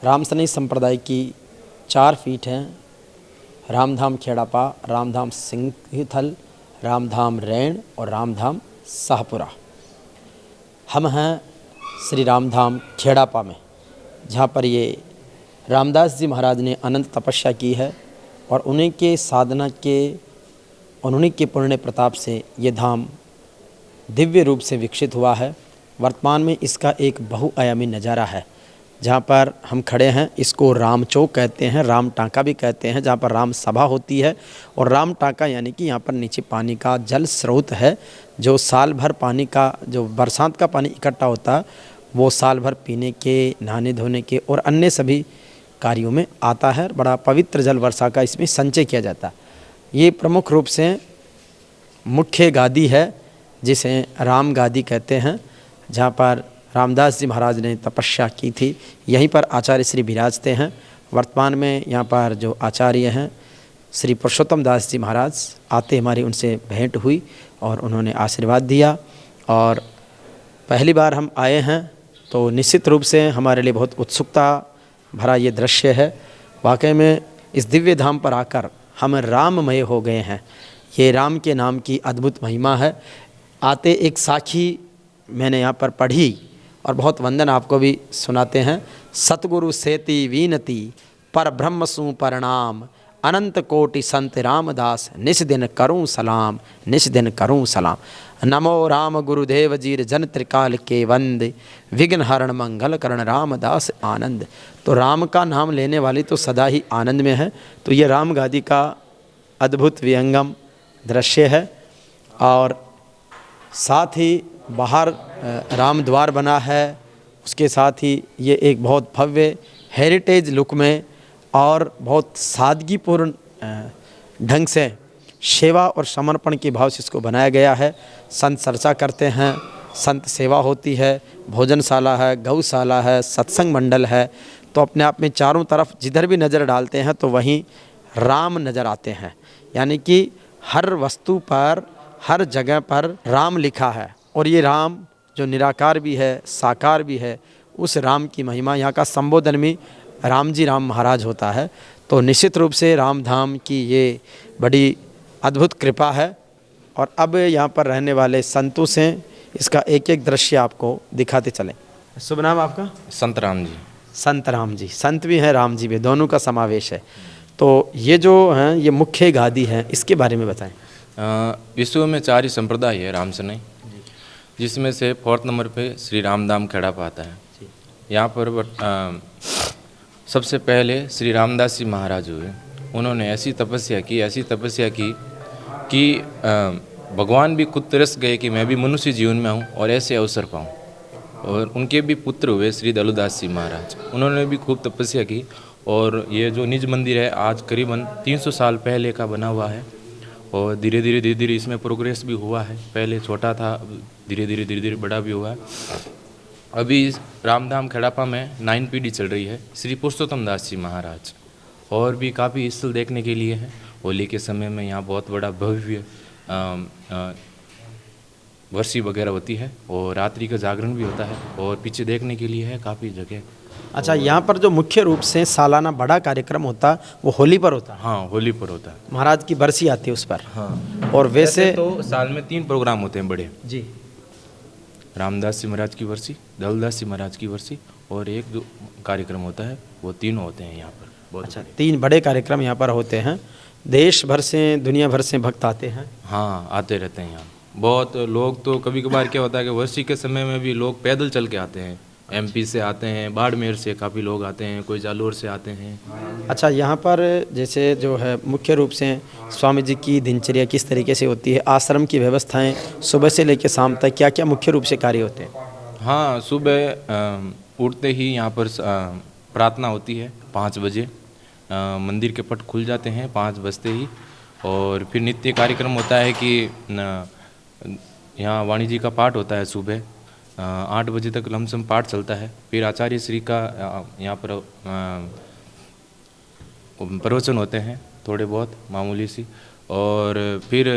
रामसनई संप्रदाय की 4 पीठ हैं, रामधाम खेड़ापा, रामधाम सिंघथल, रामधाम रैण और रामधाम शाहपुरा। हम हैं श्री रामधाम खेड़ापा में, जहाँ पर ये रामदास जी महाराज ने अनंत तपस्या की है और उन्हीं के साधना के और उन्हीं के पुण्य प्रताप से ये धाम दिव्य रूप से विकसित हुआ है। वर्तमान में इसका एक बहुआयामी नज़ारा है। जहाँ पर हम खड़े हैं इसको राम चौक कहते हैं, राम टाँका भी कहते हैं, जहाँ पर राम सभा होती है। और राम टाँका यानी कि यहाँ पर नीचे पानी का जल स्रोत है, जो साल भर पानी का, जो बरसात का पानी इकट्ठा होता है वो साल भर पीने के, नहाने धोने के और अन्य सभी कार्यों में आता है। बड़ा पवित्र जल वर्षा का इसमें संचय किया जाता है। ये प्रमुख रूप से मुख्य गादी है, जिसे राम गादी कहते हैं, जहाँ पर रामदास जी महाराज ने तपस्या की थी। यहीं पर आचार्य श्री विराजते हैं। वर्तमान में यहाँ पर जो आचार्य हैं श्री पुरुषोत्तम दास जी महाराज आते, हमारी उनसे भेंट हुई और उन्होंने आशीर्वाद दिया। और पहली बार हम आए हैं तो निश्चित रूप से हमारे लिए बहुत उत्सुकता भरा ये दृश्य है। वाकई में इस दिव्य धाम पर आकर हम राममय हो गए हैं। ये राम के नाम की अद्भुत महिमा है। आते एक साखी मैंने यहाँ पर पढ़ी और बहुत वंदन आपको भी सुनाते हैं। सतगुरु सेति वीनति पर ब्रह्म सु परणाम, अनंत कोटि संत रामदास निस दिन करूँ सलाम, निस दिन करूँ सलाम। नमो राम गुरुदेव जीर जन त्रिकाल के वंद, विघ्न हरण मंगल करण रामदास आनंद। तो राम का नाम लेने वाली तो सदा ही आनंद में है। तो ये राम गादी का अद्भुत विहंगम दृश्य है। और साथ ही बाहर राम द्वार बना है, उसके साथ ही ये एक बहुत भव्य हेरिटेज लुक में और बहुत सादगीपूर्ण ढंग से सेवा और समर्पण के भाव से इसको बनाया गया है। संत चर्चा करते हैं, संत सेवा होती है, भोजनशाला है, गौशाला है, सत्संग मंडल है। तो अपने आप में चारों तरफ जिधर भी नज़र डालते हैं तो वहीं राम नज़र आते हैं। यानी कि हर वस्तु पर, हर जगह पर राम लिखा है। और ये राम जो निराकार भी है, साकार भी है, उस राम की महिमा यहाँ का संबोधन भी राम जी राम महाराज होता है। तो निश्चित रूप से राम धाम की ये बड़ी अद्भुत कृपा है। और अब यहाँ पर रहने वाले संतों से इसका एक एक दृश्य आपको दिखाते चलें। शुभ नाम आपका? संत राम जी। संत राम जी, संत भी हैं, राम जी भी, दोनों का समावेश है। तो ये जो हैं ये मुख्य गादी है, इसके बारे में बताएं। विश्व में 4 ही संप्रदाय है रामसनई, जिसमें से 4th नंबर पे श्री रामधाम खेड़ापा आता है। यहाँ पर सबसे पहले श्री रामदास जी महाराज हुए। उन्होंने ऐसी तपस्या की कि भगवान भी खुद तरस गए कि मैं भी मनुष्य जीवन में हूँ और ऐसे अवसर पाऊँ। और उनके भी पुत्र हुए श्री दलुदास जी महाराज, उन्होंने भी खूब तपस्या की। और ये जो निज मंदिर है आज करीबन 300 साल पहले का बना हुआ है। और धीरे धीरे इसमें प्रोग्रेस भी हुआ है। पहले छोटा था, धीरे धीरे बड़ा भी हुआ है। अभी रामधाम खेड़ापा में 9 पीढ़ी चल रही है श्री पुरुषोत्तम दास जी महाराज। और भी काफ़ी स्थल देखने के लिए है। होली के समय में यहाँ बहुत बड़ा भव्य वर्षी वगैरह होती है और रात्रि का जागरण भी होता है। और पीछे देखने के लिए है काफ़ी जगह। अच्छा, यहाँ पर जो मुख्य रूप से सालाना बड़ा कार्यक्रम होता है वो होली पर होता है? हाँ, होली पर होता है। महाराज की बरसी आती है उस पर। हाँ। और वैसे तो साल में 3 प्रोग्राम होते हैं बड़े जी। रामदास जी महाराज की वर्षी, दलदास जी महाराज की वर्षी और एक जो कार्यक्रम होता है, वो तीनों होते हैं यहाँ पर। बहुत अच्छा, 3 बड़े कार्यक्रम यहाँ पर होते हैं। देश भर से, दुनिया भर से भक्त आते हैं। हाँ, आते रहते हैं यहाँ। बहुत लोग तो कभी कभार क्या होता है कि वर्षी के समय में भी लोग पैदल चल के आते हैं। MP से आते हैं, बाड़मेर से काफ़ी लोग आते हैं, कोई जालोर से आते हैं। अच्छा, यहाँ पर जैसे जो है मुख्य रूप से स्वामी जी की दिनचर्या किस तरीके से होती है, आश्रम की व्यवस्थाएं सुबह से लेकर शाम तक क्या क्या मुख्य रूप से कार्य होते हैं? हाँ, सुबह उठते ही यहाँ पर प्रार्थना होती है 5 बजे। मंदिर के पट खुल जाते हैं 5 बजते ही। और फिर नित्य कार्यक्रम होता है कि यहाँ वाणी जी का पाठ होता है सुबह 8 बजे तक लमसम पाठ चलता है। फिर आचार्य श्री का यहाँ पर प्रवचन होते हैं थोड़े बहुत मामूली सी। और फिर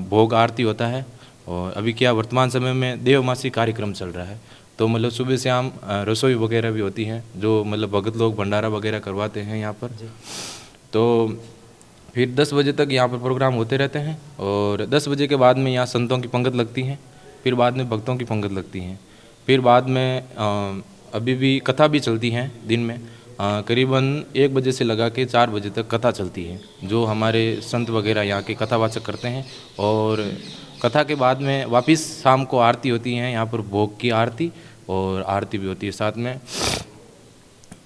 भोग आरती होता है। और अभी क्या वर्तमान समय में देवमासी कार्यक्रम चल रहा है, तो मतलब सुबह शाम रसोई वगैरह भी होती है, जो मतलब भगत लोग भंडारा वगैरह करवाते हैं यहाँ पर। तो फिर 10 बजे तक यहाँ पर प्रोग्राम होते रहते हैं, और 10 बजे के बाद में यहाँ संतों की पंगत लगती है, फिर बाद में भक्तों की पंगत लगती है, फिर बाद में अभी भी कथा भी चलती है दिन में। करीबन 1 बजे से लगा के 4 बजे तक कथा चलती है, जो हमारे संत वगैरह यहाँ के कथावाचक करते हैं। और कथा के बाद में वापस शाम को आरती होती है, यहाँ पर भोग की आरती और आरती भी होती है साथ में।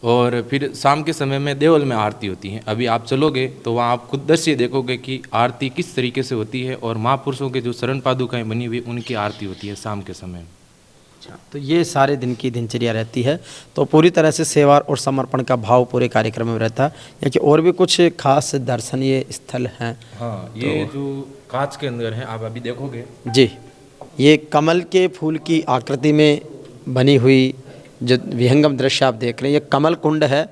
और फिर शाम के समय में देवल में आरती होती है। अभी आप चलोगे तो वहाँ आप खुद दृश्य देखोगे कि आरती किस तरीके से होती है, और महापुरुषों के जो शरण पादुकाएँ बनी हुई उनकी आरती होती है शाम के समय में। तो ये सारे दिन की दिनचर्या रहती है, तो पूरी तरह से सेवा और समर्पण का भाव पूरे कार्यक्रम में रहता है। या कि और भी कुछ खास दर्शनीय स्थल हैं? हाँ, ये तो जो कांच के अंदर है, आप अभी देखोगे जी, ये कमल के फूल की आकृति में बनी हुई जो विहंगम दृश्य आप देख रहे हैं, ये कमल कुंड है।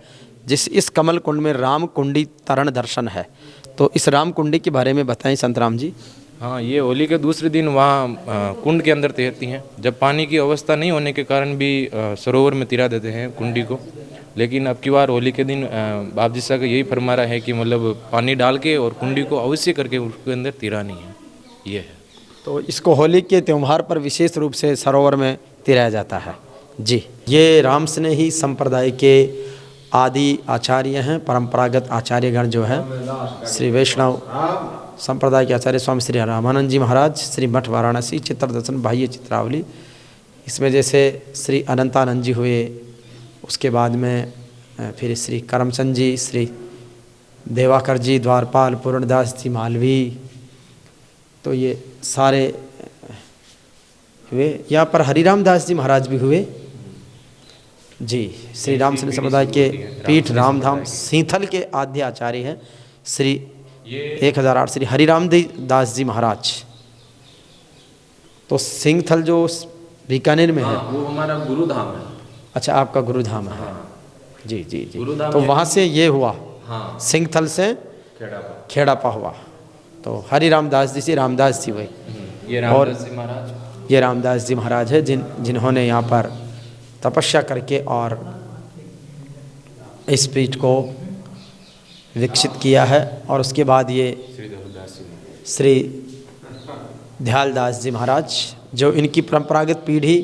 इस कमल कुंड में राम कुंडी तरण दर्शन है। तो इस राम कुंडी के बारे में बताएं संत राम जी। हाँ, ये होली के दूसरे दिन वहाँ कुंड के अंदर तैरती हैं। जब पानी की अवस्था नहीं होने के कारण भी सरोवर में तिरा देते हैं कुंडी को, लेकिन अब की बार होली के दिन बाप जी साहब का यही फरमाना है कि मतलब पानी डाल के और कुंडी को अवश्य करके उसके अंदर तिरानी है, ये है। तो इसको होली के त्यौहार पर विशेष रूप से सरोवर में तिराया जाता है। जी, ये राम स्नेही संप्रदाय के आदि आचार्य हैं, परंपरागत आचार्यगण जो है श्री वैष्णव संप्रदाय के आचार्य स्वामी श्री रामानंद जी महाराज, श्री मठ वाराणसी, चित्रदर्शन बाह्य चित्रावली। इसमें जैसे श्री अनंतानंद जी हुए, उसके बाद में फिर श्री करमचंद जी, श्री देवाकर जी द्वारपाल, पूर्णदास जी मालवी, तो ये सारे हुए। यहाँ पर हरिराम दास जी महाराज भी हुए। जी, श्री राम स्नेही संप्रदाय के पीठ रामधाम सीथल के आद्य आचार्य हैं श्री 1008 श्री हरिराम दास जी महाराज। तो सिंहथल जो बीकानेर में है, वो हमारा गुरुधाम है। अच्छा, आपका गुरुधाम है। हाँ। जी जी जी, तो वहाँ से ये हुआ। हाँ, सिंहथल से खेड़ापा हुआ। तो हरिराम दास जी से रामदास जी हुए। ये रामदास जी महाराज, ये रामदास जी महाराज है जिन्होंने यहाँ पर तपस्या करके और इस पीठ को विकसित किया है। और उसके बाद ये श्री दयालदास जी महाराज, जो इनकी परंपरागत पीढ़ी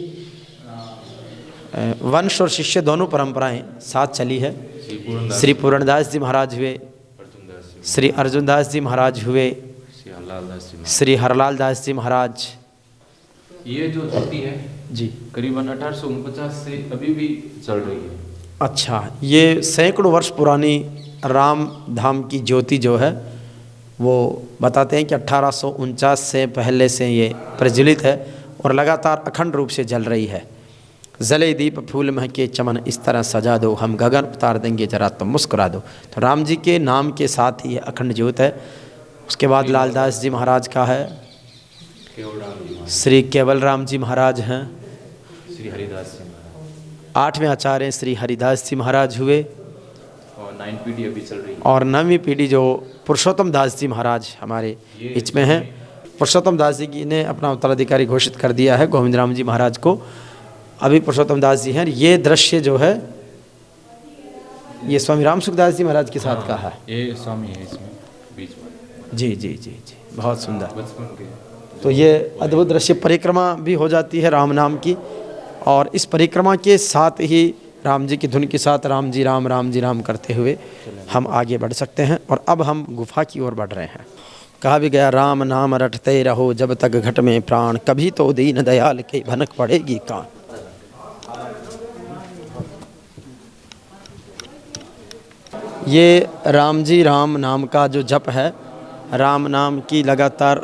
वंश और शिष्य दोनों परंपराएं साथ चली है। श्री पूर्णदास जी महाराज हुए, श्री अर्जुन दास जी महाराज हुए, श्री हरलाल दास जी महाराज। ये जो धरती है जी करीबन 1849 से अभी भी चल रही है। अच्छा, ये सैकड़ों वर्ष पुरानी राम धाम की ज्योति जो है, वो बताते हैं कि 1849 से पहले से ये प्रज्वलित है और लगातार अखंड रूप से जल रही है। जले दीप फूल महके चमन, इस तरह सजा दो, हम गगन उतार देंगे जरा तुम मुस्कुरा दो। तो राम जी के नाम के साथ ही अखंड ज्योत है। उसके बाद लालदास जी महाराज का है, श्री केवल राम जी महाराज हैं, श्री हरिदास जी महाराज 8वें आचार्य श्री हरिदास जी महाराज हुए, और 9 पीढ़ी अभी चल रही है। और 9वीं पीढ़ी जो पुरुषोत्तम दास जी महाराज हमारे बीच में हैं। पुरुषोत्तम दास जी ने अपना उत्तराधिकारी घोषित कर दिया है गोविंद राम जी महाराज को। अभी पुरुषोत्तम दास जी हैं। ये दृश्य जो है ये स्वामी राम सुखदास जी महाराज के साथ का है। ये स्वामी है इसमें बीच में। जी जी जी जी, बहुत सुंदर। बचपन के तो ये अद्भुत दृश्य, परिक्रमा भी हो जाती है राम नाम की, और इस परिक्रमा के साथ ही राम जी की धुन के साथ राम जी राम करते हुए हम आगे बढ़ सकते हैं। और अब हम गुफा की ओर बढ़ रहे हैं। कहा भी गया, राम नाम रटते रहो जब तक घट में प्राण, कभी तो दीन दयाल के भनक पड़ेगी कान। ये राम जी राम नाम का जो जप है, राम नाम की लगातार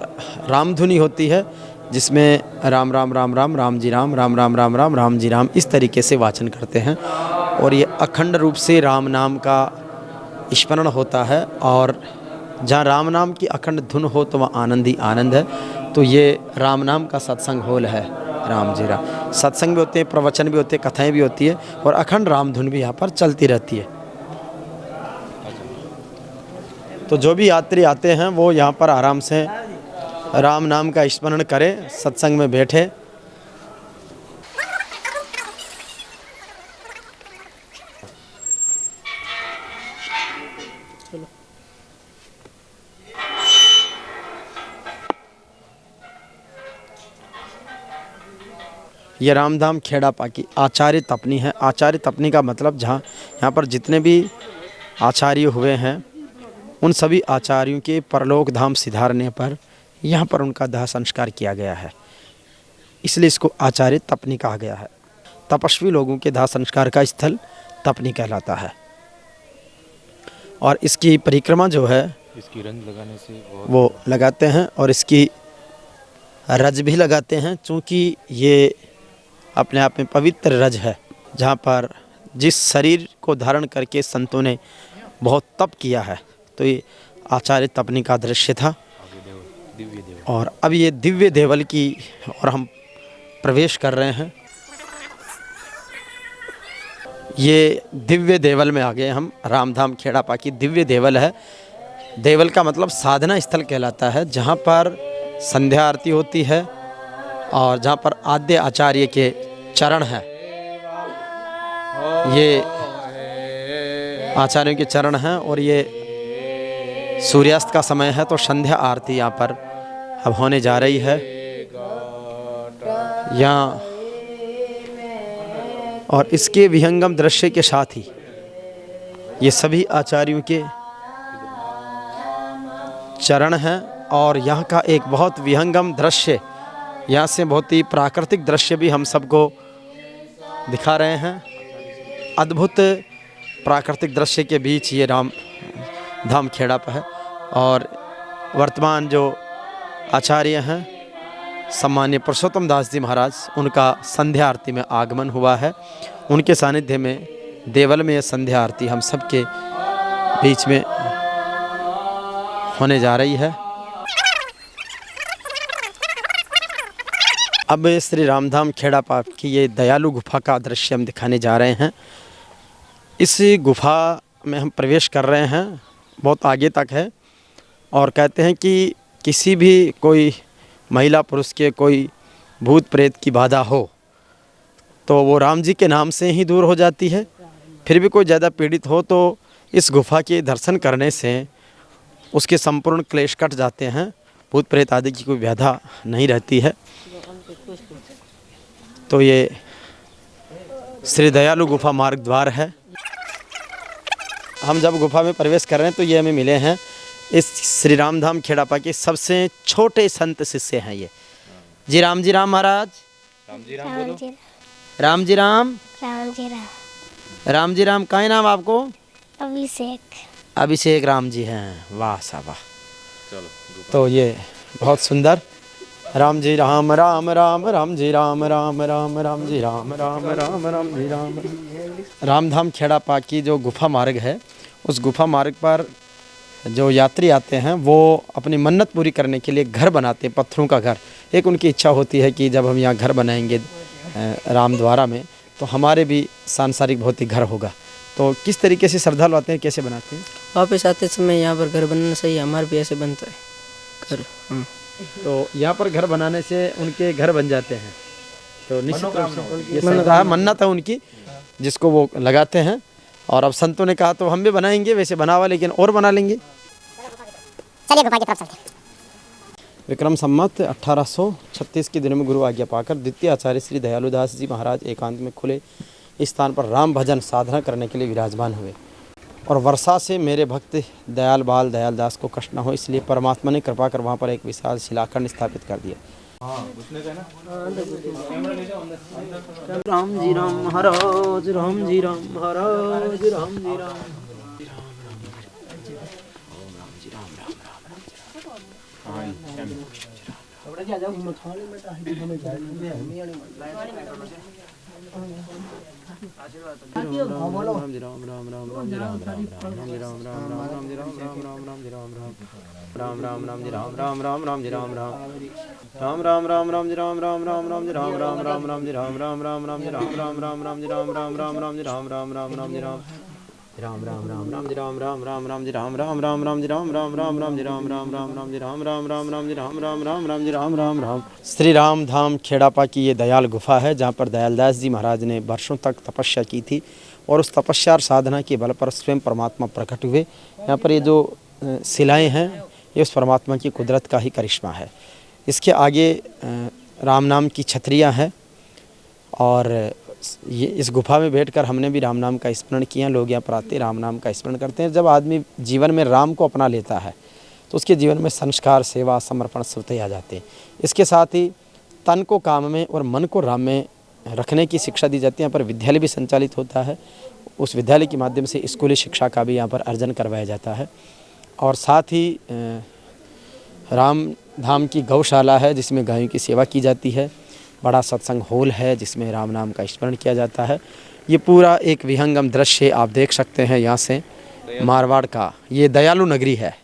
राम धुनी होती है, जिसमें राम राम राम राम, राम जी राम राम राम राम राम, राम जी राम, इस तरीके से वाचन करते हैं। और ये अखंड रूप से राम नाम का स्मरण होता है। और जहाँ राम नाम की अखंड धुन हो तो वहाँ आनंद ही आनंद है। तो ये राम नाम का सत्संग हॉल है। राम जी राम सत्संग भी होते हैं, प्रवचन भी होते हैं, कथाएँ भी होती है, और अखंड राम धुन भी यहाँ पर चलती रहती है। तो जो भी यात्री आते हैं वो यहाँ पर आराम से राम नाम का स्मरण करें, सत्संग में बैठे। ये रामधाम खेड़ापा की आचार्य तपनी है। आचार्य तपनी का मतलब जहाँ यहाँ पर जितने भी आचार्य हुए हैं उन सभी आचार्यों के परलोक धाम सिधारने पर यहाँ पर उनका दाह संस्कार किया गया है, इसलिए इसको आचार्य तपनी कहा गया है। तपस्वी लोगों के दाह संस्कार का स्थल तपनी कहलाता है। और इसकी परिक्रमा जो है इसकी रंग लगाने से वो लगाते हैं और इसकी रज भी लगाते हैं, चूँकि ये अपने आप में पवित्र रज है, जहाँ पर जिस शरीर को धारण करके संतों ने बहुत तप किया है। तो ये आचार्य तपनी का दृश्य था। और अब ये दिव्य देवल की और हम प्रवेश कर रहे हैं। ये दिव्य देवल में आ गए हम। रामधाम खेड़ापा की दिव्य देवल है। देवल का मतलब साधना स्थल कहलाता है, जहाँ पर संध्या आरती होती है और जहाँ पर आद्य आचार्य के चरण हैं। ये आचार्यों के चरण हैं और ये सूर्यास्त का समय है, तो संध्या आरती यहाँ पर अब होने जा रही है। यहाँ और इसके विहंगम दृश्य के साथ ही ये सभी आचार्यों के चरण हैं और यहाँ का एक बहुत विहंगम दृश्य, यहाँ से बहुत ही प्राकृतिक दृश्य भी हम सबको दिखा रहे हैं। अद्भुत प्राकृतिक दृश्य के बीच ये राम धाम खेड़ापा है। और वर्तमान जो आचार्य हैं सम्मान्य पुरुषोत्तम दास जी महाराज, उनका संध्या आरती में आगमन हुआ है। उनके सानिध्य में देवल में यह संध्या आरती हम सबके बीच में होने जा रही है। अब श्री रामधाम खेड़ापा की ये दयालु गुफा का दृश्य हम दिखाने जा रहे हैं। इस गुफा में हम प्रवेश कर रहे हैं, बहुत आगे तक है। और कहते हैं कि किसी भी कोई महिला पुरुष के कोई भूत प्रेत की बाधा हो तो वो राम जी के नाम से ही दूर हो जाती है। फिर भी कोई ज़्यादा पीड़ित हो तो इस गुफा के दर्शन करने से उसके संपूर्ण क्लेश कट जाते हैं, भूत प्रेत आदि की कोई बाधा नहीं रहती है। तो ये श्री दयालु गुफा मार्ग द्वार है। हम जब गुफा में प्रवेश कर रहे हैं तो ये हमें मिले हैं इस श्री रामधाम खेड़ापा के सबसे छोटे संत शिष्य हैं ये। जी राम महाराज। राम जी राम बोलो। राम जी राम। राम जी राम। राम जी राम का नाम आपको? अभिषेक राम जी हैं। वाह साहब। चलो तो ये बहुत सुंदर। राम जी राम राम राम राम जी राम राम राम राम जी राम राम राम राम जी राम। रामधाम खेड़ापा की जो गुफा मार्ग है, उस गुफा मार्ग पर जो यात्री आते हैं वो अपनी मन्नत पूरी करने के लिए घर बनाते हैं, पत्थरों का घर। एक उनकी इच्छा होती है कि जब हम यहाँ घर बनाएंगे रामद्वारा में तो हमारे भी सांसारिक भौतिक घर होगा। तो किस तरीके से श्रद्धालु आते हैं, कैसे बनाते हैं? वापस आते समय यहाँ पर घर बनना चाहिए, हमारे भी ऐसे बनता है घर। तो यहाँ पर घर बनाने से उनके घर बन जाते हैं। तो निश्चित रूप से ये श्रद्धा मन्नत है उनकी, जिसको वो लगाते हैं। और अब संतों ने कहा तो हम भी बनाएंगे, वैसे बना हुआ लेकिन और बना लेंगे। चलिए गुफा की तरफ चलते हैं। विक्रम संमत 1836 के दिनों में गुरु आज्ञा पाकर द्वितीय आचार्य श्री दयालुदास जी महाराज एकांत में खुले स्थान पर राम भजन साधना करने के लिए विराजमान हुए। और वर्षा से मेरे भक्त दयाल बाल दयालदास को कष्ट न हो, इसलिए परमात्मा ने कृपा कर वहाँ पर एक विशाल शिलाखंड स्थापित कर दिया। राम जी राम महाराज, राम जी राम महाराज, राम जी राम। श्री रामधाम खेड़ापा की ये दयाल गुफा है, जहाँ पर दयालदास जी महाराज ने वर्षों तक तपस्या की थी। और उस तपस्या और साधना के बल पर स्वयं परमात्मा प्रकट हुए। यहाँ पर ये जो शिलाएँ हैं ये उस परमात्मा की कुदरत का ही करिश्मा है। इसके आगे राम नाम की छतरियाँ हैं और ये इस गुफा में बैठकर हमने भी राम नाम का स्मरण किया। लोग यहाँ पर आते राम नाम का स्मरण करते हैं। जब आदमी जीवन में राम को अपना लेता है तो उसके जीवन में संस्कार, सेवा, समर्पण स्वतः आ जाते हैं। इसके साथ ही तन को काम में और मन को राम में रखने की शिक्षा दी जाती है। यहाँ पर विद्यालय भी संचालित होता है। उस विद्यालय के माध्यम से स्कूली शिक्षा का भी यहाँ पर अर्जन करवाया जाता है। और साथ ही राम धाम की गौशाला है जिसमें गायों की सेवा की जाती है। बड़ा सत्संग हॉल है जिसमें राम नाम का स्मरण किया जाता है। ये पूरा एक विहंगम दृश्य आप देख सकते हैं यहाँ से मारवाड़ का। ये दयालु नगरी है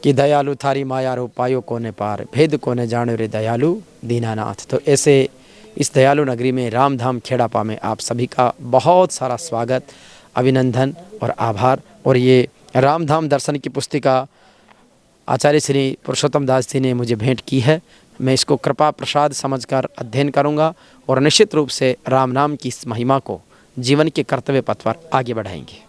कि दयालु थारी माया रो पायो कोने पार, भेद कोने जानो रे दयालु दीनानाथ। तो ऐसे इस दयालु नगरी में रामधाम खेड़ापा में आप सभी का बहुत सारा स्वागत, अभिनंदन और आभार। और ये रामधाम दर्शन की पुस्तिका आचार्य श्री पुरुषोत्तम दास जी ने मुझे भेंट की है। मैं इसको कृपा प्रसाद समझकर अध्ययन करूंगा और निश्चित रूप से राम नाम की इस महिमा को जीवन के कर्तव्य पथ पर आगे बढ़ाएंगे।